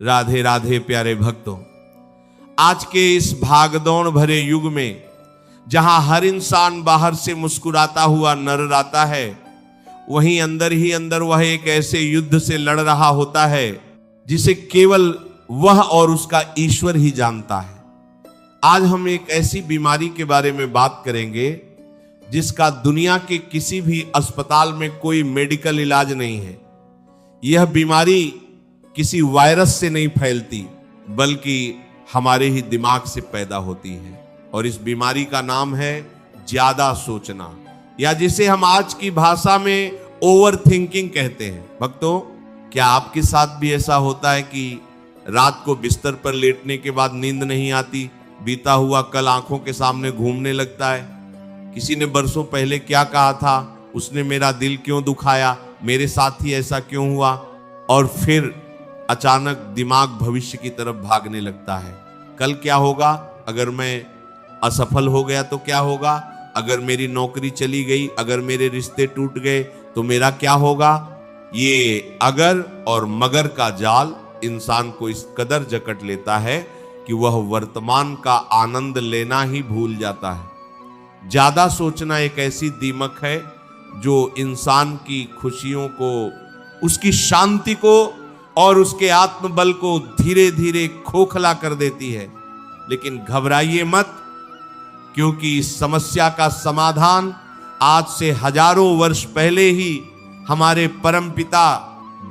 राधे राधे प्यारे भक्तों, आज के इस भागदौड़ भरे युग में जहां हर इंसान बाहर से मुस्कुराता हुआ नजर आता है, वहीं अंदर ही अंदर वह एक ऐसे युद्ध से लड़ रहा होता है जिसे केवल वह और उसका ईश्वर ही जानता है। आज हम एक ऐसी बीमारी के बारे में बात करेंगे जिसका दुनिया के किसी भी अस्पताल में कोई मेडिकल इलाज नहीं है। यह बीमारी किसी वायरस से नहीं फैलती, बल्कि हमारे ही दिमाग से पैदा होती है। और इस बीमारी का नाम है ज्यादा सोचना, या जिसे हम आज की भाषा में ओवर थिंकिंग कहते हैं। भक्तों, क्या आपके साथ भी ऐसा होता है कि रात को बिस्तर पर लेटने के बाद नींद नहीं आती, बीता हुआ कल आंखों के सामने घूमने लगता है? किसी ने बरसों पहले क्या कहा था, उसने मेरा दिल क्यों दुखाया, मेरे साथ ही ऐसा क्यों हुआ? और फिर अचानक दिमाग भविष्य की तरफ भागने लगता है। कल क्या होगा? अगर मैं असफल हो गया तो क्या होगा? अगर मेरी नौकरी चली गई, अगर मेरे रिश्ते टूट गए तो मेरा क्या होगा? ये अगर और मगर का जाल इंसान को इस कदर जकड़ लेता है कि वह वर्तमान का आनंद लेना ही भूल जाता है। ज्यादा सोचना एक ऐसी दीमक है जो इंसान की खुशियों को, उसकी शांति को और उसके आत्मबल को धीरे धीरे खोखला कर देती है। लेकिन घबराइए मत, क्योंकि इस समस्या का समाधान आज से हजारों वर्ष पहले ही हमारे परमपिता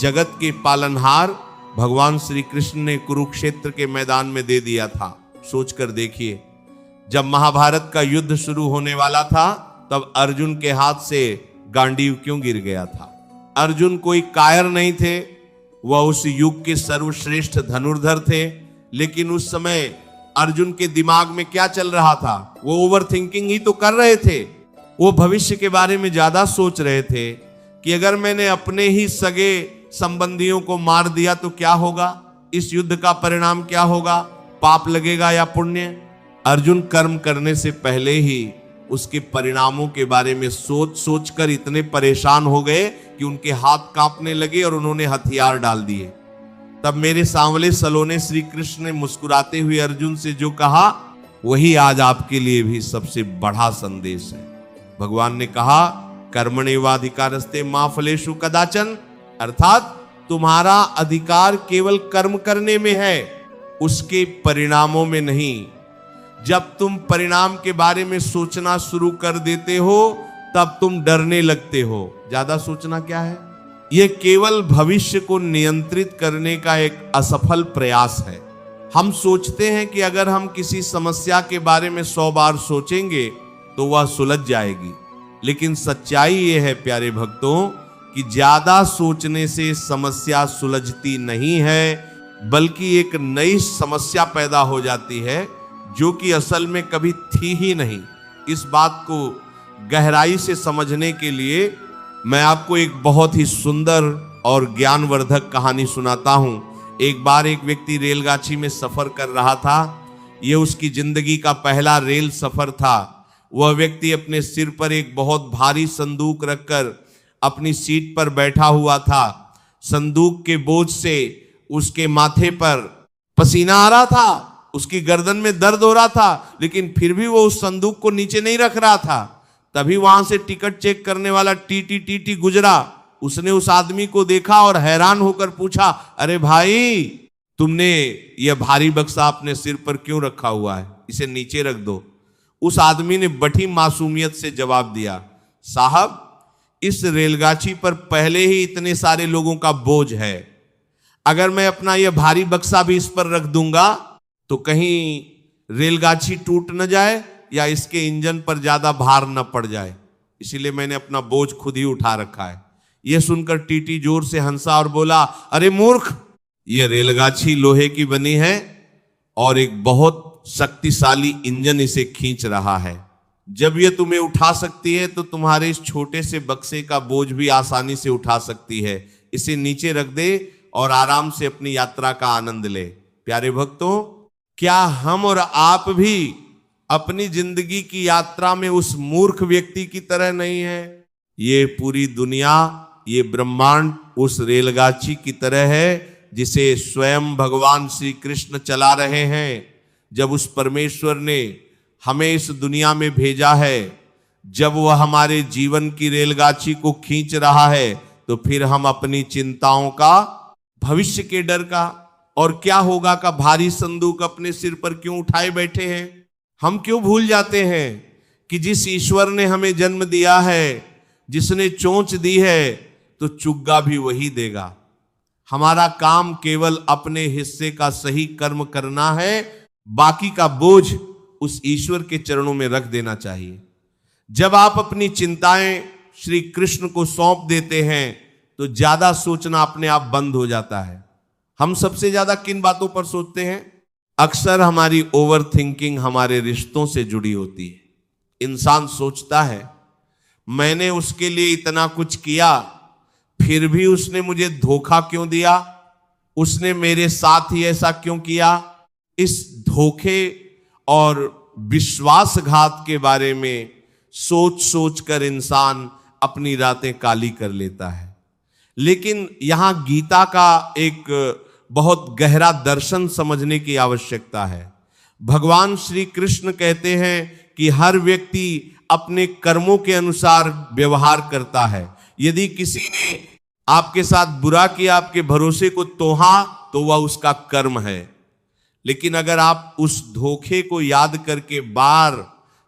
जगत के पालनहार भगवान श्री कृष्ण ने कुरुक्षेत्र के मैदान में दे दिया था। सोचकर देखिए, जब महाभारत का युद्ध शुरू होने वाला था तब अर्जुन के हाथ से गांडीव क्यों गिर गया था? अर्जुन कोई कायर नहीं थे, वह उस युग के सर्वश्रेष्ठ धनुर्धर थे। लेकिन उस समय अर्जुन के दिमाग में क्या चल रहा था? वो ओवर थिंकिंग ही तो कर रहे थे। वो भविष्य के बारे में ज्यादा सोच रहे थे कि अगर मैंने अपने ही सगे संबंधियों को मार दिया तो क्या होगा, इस युद्ध का परिणाम क्या होगा, पाप लगेगा या पुण्य? अर्जुन कर्म करने से पहले ही उसके परिणामों के बारे में सोच सोचकर इतने परेशान हो गए कि उनके हाथ कांपने लगे और उन्होंने हथियार डाल दिए। तब मेरे सांवले सलोने श्री कृष्ण ने मुस्कुराते हुए अर्जुन से जो कहा, वही आज आपके लिए भी सबसे बड़ा संदेश है। भगवान ने कहा, कर्मण्येवाधिकारस्ते मा फलेषु कदाचन, अर्थात तुम्हारा अधिकार केवल कर्म करने में है, उसके परिणामों में नहीं। जब तुम परिणाम के बारे में सोचना शुरू कर देते हो तब तुम डरने लगते हो। ज्यादा सोचना क्या है? यह केवल भविष्य को नियंत्रित करने का एक असफल प्रयास है। हम सोचते हैं कि अगर हम किसी समस्या के बारे में 100 बार सोचेंगे तो वह सुलझ जाएगी। लेकिन सच्चाई यह है प्यारे भक्तों कि ज्यादा सोचने से समस्या सुलझती नहीं है, बल्कि एक नई समस्या पैदा हो जाती है जो कि असल में कभी थी ही नहीं। इस बात को गहराई से समझने के लिए मैं आपको एक बहुत ही सुंदर और ज्ञानवर्धक कहानी सुनाता हूं। एक बार एक व्यक्ति रेलगाड़ी में सफर कर रहा था। यह उसकी जिंदगी का पहला रेल सफर था। वह व्यक्ति अपने सिर पर एक बहुत भारी संदूक रखकर अपनी सीट पर बैठा हुआ था। संदूक के बोझ से उसके माथे पर पसीना आ रहा था, उसकी गर्दन में दर्द हो रहा था, लेकिन फिर भी वो उस संदूक को नीचे नहीं रख रहा था। तभी वहां से टिकट चेक करने वाला टीटी गुजरा। उसने उस आदमी को देखा और हैरान होकर पूछा, अरे भाई, तुमने यह भारी बक्सा अपने सिर पर क्यों रखा हुआ है? इसे नीचे रख दो। उस आदमी ने बड़ी मासूमियत से जवाब दिया, साहब, इस रेलगाड़ी पर पहले ही इतने सारे लोगों का बोझ है। अगर मैं अपना यह भारी बक्सा भी इस पर रख दूंगा तो कहीं रेलगाड़ी टूट न जाए या इसके इंजन पर ज्यादा भार न पड़ जाए, इसीलिए मैंने अपना बोझ खुद ही उठा रखा है। यह सुनकर टीटी जोर से हंसा और बोला, अरे मूर्ख, यह रेलगाड़ी लोहे की बनी है और एक बहुत शक्तिशाली इंजन इसे खींच रहा है। जब यह तुम्हें उठा सकती है तो तुम्हारे इस छोटे से बक्से का बोझ भी आसानी से उठा सकती है। इसे नीचे रख दे और आराम से अपनी यात्रा का आनंद ले। प्यारे भक्तों, क्या हम और आप भी अपनी जिंदगी की यात्रा में उस मूर्ख व्यक्ति की तरह नहीं है? ये पूरी दुनिया, ये ब्रह्मांड उस रेलगाड़ी की तरह है जिसे स्वयं भगवान श्री कृष्ण चला रहे हैं। जब उस परमेश्वर ने हमें इस दुनिया में भेजा है, जब वह हमारे जीवन की रेलगाड़ी को खींच रहा है, तो फिर हम अपनी चिंताओं का, भविष्य के डर का और क्या होगा का भारी संदूक अपने सिर पर क्यों उठाए बैठे हैं। हम क्यों भूल जाते हैं कि जिस ईश्वर ने हमें जन्म दिया है, जिसने चोंच दी है, तो चुग्गा भी वही देगा। हमारा काम केवल अपने हिस्से का सही कर्म करना है, बाकी का बोझ उस ईश्वर के चरणों में रख देना चाहिए। जब आप अपनी चिंताएं श्री कृष्ण को सौंप देते हैं, तो ज्यादा सोचना अपने आप बंद हो जाता है। हम सबसे ज्यादा किन बातों पर सोचते हैं? अक्सर हमारी ओवर थिंकिंग हमारे रिश्तों से जुड़ी होती है। इंसान सोचता है, मैंने उसके लिए इतना कुछ किया, फिर भी उसने मुझे धोखा क्यों दिया, उसने मेरे साथ ही ऐसा क्यों किया। इस धोखे और विश्वासघात के बारे में सोच सोच कर इंसान अपनी रातें काली कर लेता है। लेकिन यहां गीता का एक बहुत गहरा दर्शन समझने की आवश्यकता है। भगवान श्री कृष्ण कहते हैं कि हर व्यक्ति अपने कर्मों के अनुसार व्यवहार करता है। यदि किसी ने आपके साथ बुरा किया, आपके भरोसे को तोहा, तो वह उसका कर्म है। लेकिन अगर आप उस धोखे को याद करके बार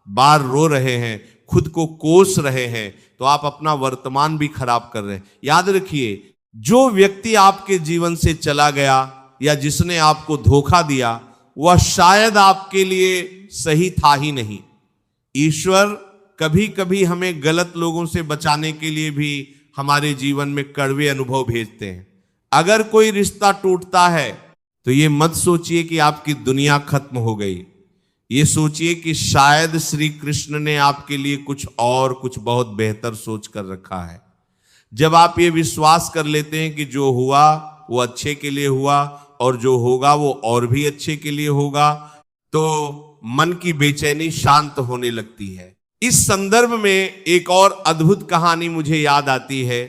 बार रो रहे हैं, खुद को कोस रहे हैं, तो आप अपना वर्तमान भी खराब कर रहे हैं। याद रखिए, जो व्यक्ति आपके जीवन से चला गया या जिसने आपको धोखा दिया, वह शायद आपके लिए सही था ही नहीं। ईश्वर कभी कभी हमें गलत लोगों से बचाने के लिए भी हमारे जीवन में कड़वे अनुभव भेजते हैं। अगर कोई रिश्ता टूटता है, तो ये मत सोचिए कि आपकी दुनिया खत्म हो गई। ये सोचिए कि शायद श्री कृष्ण ने आपके लिए कुछ बहुत बेहतर सोच कर रखा है। जब आप ये विश्वास कर लेते हैं कि जो हुआ वो अच्छे के लिए हुआ और जो होगा वो और भी अच्छे के लिए होगा, तो मन की बेचैनी शांत होने लगती है। इस संदर्भ में एक और अद्भुत कहानी मुझे याद आती है।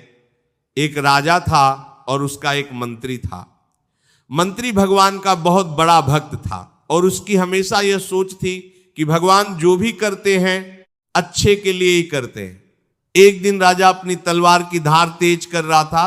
एक राजा था और उसका एक मंत्री था। मंत्री भगवान का बहुत बड़ा भक्त था और उसकी हमेशा यह सोच थी कि भगवान जो भी करते हैं अच्छे के लिए ही करते हैं। एक दिन राजा अपनी तलवार की धार तेज कर रहा था।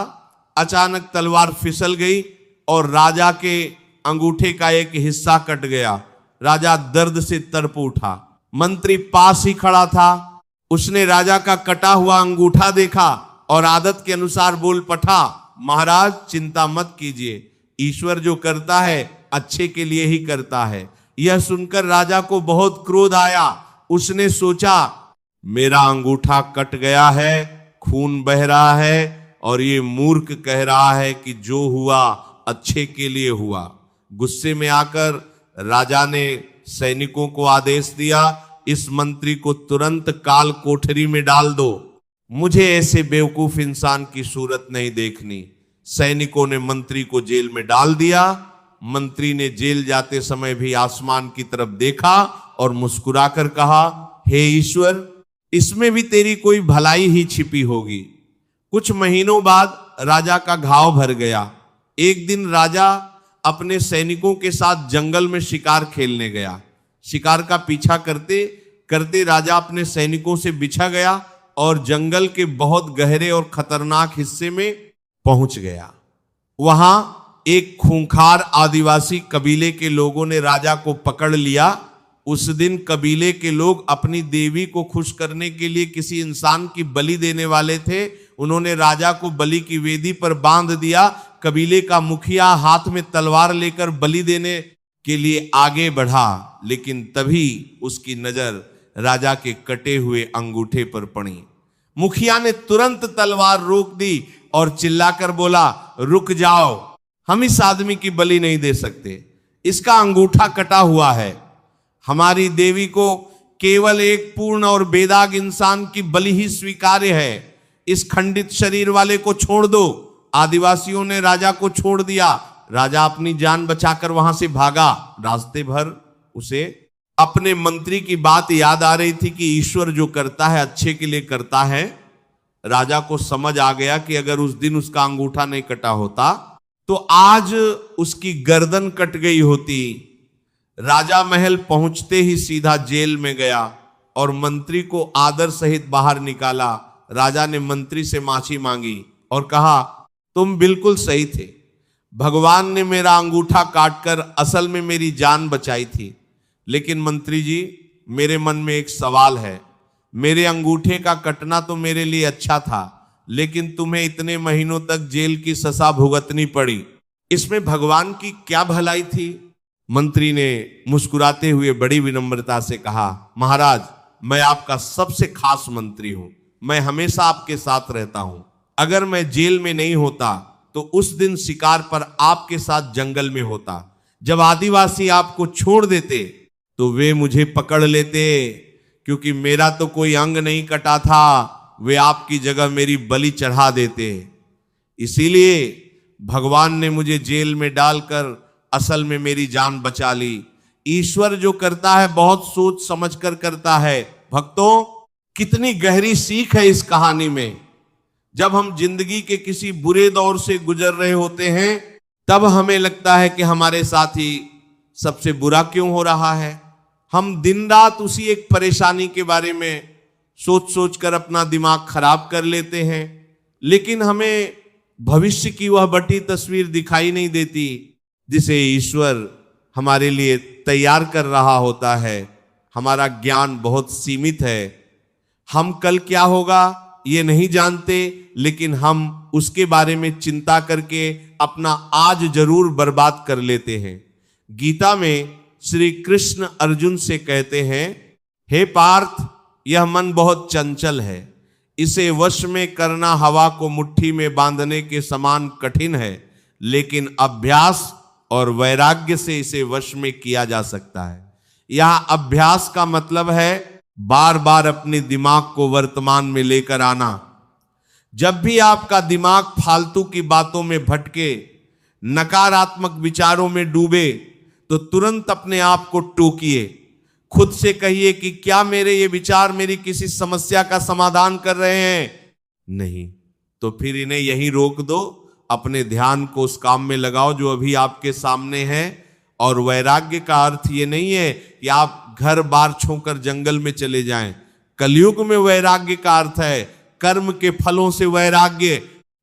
अचानक तलवार फिसल गई और राजा के अंगूठे का एक हिस्सा कट गया। राजा दर्द से तड़प उठा। मंत्री पास ही खड़ा था। उसने राजा का कटा हुआ अंगूठा देखा और आदत के अनुसार बोल पठा, महाराज चिंता मत कीजिए, ईश्वर जो करता है अच्छे के लिए ही करता है। यह सुनकर राजा को बहुत क्रोध आया। उसने सोचा, मेरा अंगूठा कट गया है, खून बह रहा है और ये मूर्ख कह रहा है कि जो हुआ अच्छे के लिए हुआ। गुस्से में आकर राजा ने सैनिकों को आदेश दिया, इस मंत्री को तुरंत काल कोठरी में डाल दो। मुझे ऐसे बेवकूफ इंसान की सूरत नहीं देखनी। सैनिकों ने मंत्री को जेल में डाल दिया। मंत्री ने जेल जाते समय भी आसमान की तरफ देखा और मुस्कुराकर कहा, हे ईश्वर, इसमें भी तेरी कोई भलाई ही छिपी होगी। कुछ महीनों बाद राजा का घाव भर गया। एक दिन राजा अपने सैनिकों के साथ जंगल में शिकार खेलने गया। शिकार का पीछा करते करते राजा अपने सैनिकों से बिछा गया और जंगल के बहुत गहरे और खतरनाक हिस्से में पहुंच गया। वहां एक खूंखार आदिवासी कबीले के लोगों ने राजा को पकड़ लिया। उस दिन कबीले के लोग अपनी देवी को खुश करने के लिए किसी इंसान की बलि देने वाले थे। उन्होंने राजा को बलि की वेदी पर बांध दिया। कबीले का मुखिया हाथ में तलवार लेकर बलि देने के लिए आगे बढ़ा, लेकिन तभी उसकी नजर राजा के कटे हुए अंगूठे पर पड़ी। मुखिया ने तुरंत तलवार रोक दी और चिल्लाकर बोला, रुक जाओ, हम इस आदमी की बलि नहीं दे सकते, इसका अंगूठा कटा हुआ है। हमारी देवी को केवल एक पूर्ण और बेदाग इंसान की बलि ही स्वीकार्य है। इस खंडित शरीर वाले को छोड़ दो। आदिवासियों ने राजा को छोड़ दिया। राजा अपनी जान बचाकर वहां से भागा। रास्ते भर उसे अपने मंत्री की बात याद आ रही थी कि ईश्वर जो करता है अच्छे के लिए करता है। राजा को समझ आ गया कि अगर उस दिन उसका अंगूठा नहीं कटा होता तो आज उसकी गर्दन कट गई होती। राजा महल पहुंचते ही सीधा जेल में गया और मंत्री को आदर सहित बाहर निकाला। राजा ने मंत्री से माफी मांगी और कहा, तुम बिल्कुल सही थे, भगवान ने मेरा अंगूठा काटकर असल में मेरी जान बचाई थी। लेकिन मंत्री जी, मेरे मन में एक सवाल है। मेरे अंगूठे का कटना तो मेरे लिए अच्छा था, लेकिन तुम्हें इतने महीनों तक जेल की सजा भुगतनी पड़ी, इसमें भगवान की क्या भलाई थी? मंत्री ने मुस्कुराते हुए बड़ी विनम्रता से कहा, महाराज, मैं आपका सबसे खास मंत्री हूं, मैं हमेशा आपके साथ रहता हूं। अगर मैं जेल में नहीं होता तो उस दिन शिकार पर आपके साथ जंगल में होता। जब आदिवासी आपको छोड़ देते तो वे मुझे पकड़ लेते, क्योंकि मेरा तो कोई अंग नहीं कटा था, वे आपकी जगह मेरी बलि चढ़ा देते। इसीलिए भगवान ने मुझे जेल में डालकर असल में मेरी जान बचा ली। ईश्वर जो करता है बहुत सोच समझकर करता है। भक्तों, कितनी गहरी सीख है इस कहानी में। जब हम जिंदगी के किसी बुरे दौर से गुजर रहे होते हैं, तब हमें लगता है कि हमारे साथ ही सबसे बुरा क्यों हो रहा है। हम दिन रात उसी एक परेशानी के बारे में सोच सोच कर अपना दिमाग खराब कर लेते हैं, लेकिन हमें भविष्य की वह बटी तस्वीर दिखाई नहीं देती जिसे ईश्वर हमारे लिए तैयार कर रहा होता है। हमारा ज्ञान बहुत सीमित है। हम कल क्या होगा ये नहीं जानते, लेकिन हम उसके बारे में चिंता करके अपना आज जरूर बर्बाद कर लेते हैं। गीता में श्री कृष्ण अर्जुन से कहते हैं, हे पार्थ, यह मन बहुत चंचल है, इसे वश में करना हवा को मुट्ठी में बांधने के समान कठिन है, लेकिन अभ्यास और वैराग्य से इसे वश में किया जा सकता है। यहां अभ्यास का मतलब है बार बार अपने दिमाग को वर्तमान में लेकर आना। जब भी आपका दिमाग फालतू की बातों में भटके, नकारात्मक विचारों में डूबे, तो तुरंत अपने आप को टोकिए। खुद से कहिए कि क्या मेरे ये विचार मेरी किसी समस्या का समाधान कर रहे हैं? नहीं, तो फिर इन्हें यहीं रोक दो। अपने ध्यान को उस काम में लगाओ जो अभी आपके सामने है। और वैराग्य का अर्थ ये नहीं है कि आप घर बार छोड़कर जंगल में चले जाएं। कलयुग में वैराग्य का अर्थ है कर्म के फलों से वैराग्य।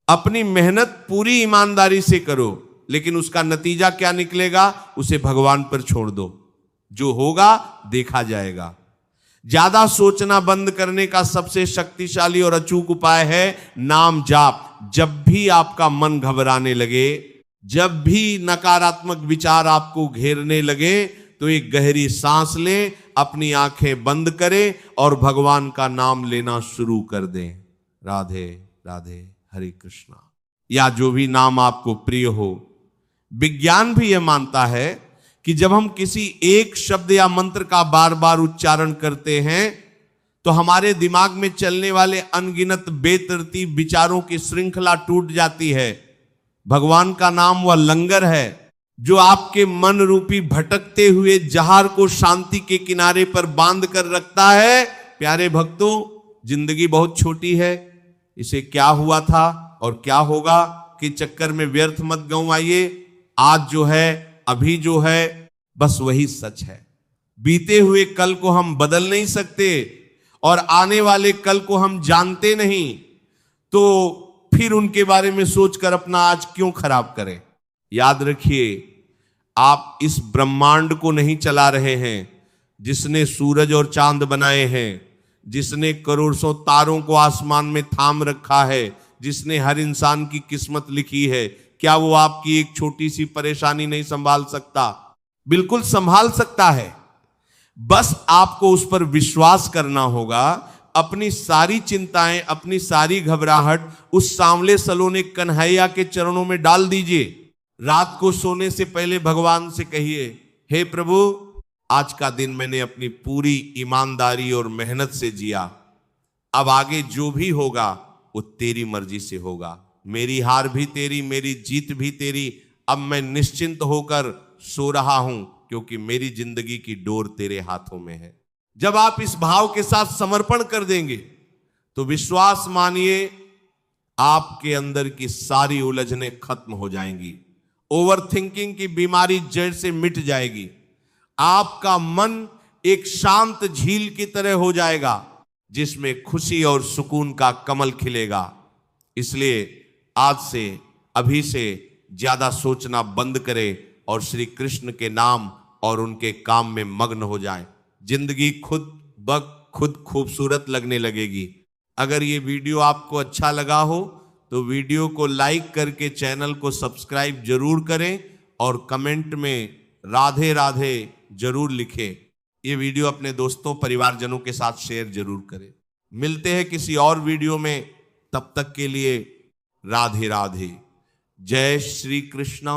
अपनी मेहनत पूरी ईमानदारी से करो, लेकिन उसका नतीजा क्या निकलेगा उसे भगवान पर छोड़ दो। जो होगा देखा जाएगा। ज्यादा सोचना बंद करने का सबसे शक्तिशाली और अचूक उपाय है नाम जाप। जब भी आपका मन घबराने लगे, जब भी नकारात्मक विचार आपको घेरने लगे, तो एक गहरी सांस लें, अपनी आंखें बंद करें और भगवान का नाम लेना शुरू कर दें। राधे राधे, हरे कृष्णा, या जो भी नाम आपको प्रिय हो। विज्ञान भी यह मानता है कि जब हम किसी एक शब्द या मंत्र का बार बार उच्चारण करते हैं, तो हमारे दिमाग में चलने वाले अनगिनत बेतरतीब विचारों की श्रृंखला टूट जाती है। भगवान का नाम वह लंगर है जो आपके मन रूपी भटकते हुए जहार को शांति के किनारे पर बांध कर रखता है। प्यारे भक्तों, जिंदगी बहुत छोटी है, इसे क्या हुआ था और क्या होगा के चक्कर में व्यर्थ मत गंवाइए। आज जो है, अभी जो है, बस वही सच है। बीते हुए कल को हम बदल नहीं सकते और आने वाले कल को हम जानते नहीं, तो फिर उनके बारे में सोचकर अपना आज क्यों खराब करें। याद रखिए, आप इस ब्रह्मांड को नहीं चला रहे हैं। जिसने सूरज और चांद बनाए हैं, जिसने करोड़ों तारों को आसमान में थाम रखा है, जिसने हर इंसान की किस्मत लिखी है, क्या वो आपकी एक छोटी सी परेशानी नहीं संभाल सकता? बिल्कुल संभाल सकता है। बस आपको उस पर विश्वास करना होगा। अपनी सारी चिंताएं, अपनी सारी घबराहट उस सांवले सलोने कन्हैया के चरणों में डाल दीजिए। रात को सोने से पहले भगवान से कहिए, हे प्रभु, आज का दिन मैंने अपनी पूरी ईमानदारी और मेहनत से जिया। अब आगे जो भी होगा वो तेरी मर्जी से होगा। मेरी हार भी तेरी, मेरी जीत भी तेरी। अब मैं निश्चिंत होकर सो रहा हूं, क्योंकि मेरी जिंदगी की डोर तेरे हाथों में है। जब आप इस भाव के साथ समर्पण कर देंगे, तो विश्वास मानिए, आपके अंदर की सारी उलझनें खत्म हो जाएंगी। ओवर थिंकिंग की बीमारी जड़ से मिट जाएगी। आपका मन एक शांत झील की तरह हो जाएगा जिसमें खुशी और सुकून का कमल खिलेगा। इसलिए आज से, अभी से ज्यादा सोचना बंद करें और श्री कृष्ण के नाम और उनके काम में मग्न हो जाएं। जिंदगी खुद ब खुद खूबसूरत लगने लगेगी। अगर ये वीडियो आपको अच्छा लगा हो तो वीडियो को लाइक करके चैनल को सब्सक्राइब जरूर करें और कमेंट में राधे राधे जरूर लिखें। ये वीडियो अपने दोस्तों परिवारजनों के साथ शेयर जरूर करें। मिलते हैं किसी और वीडियो में, तब तक के लिए राधे राधे। जय श्री कृष्ण।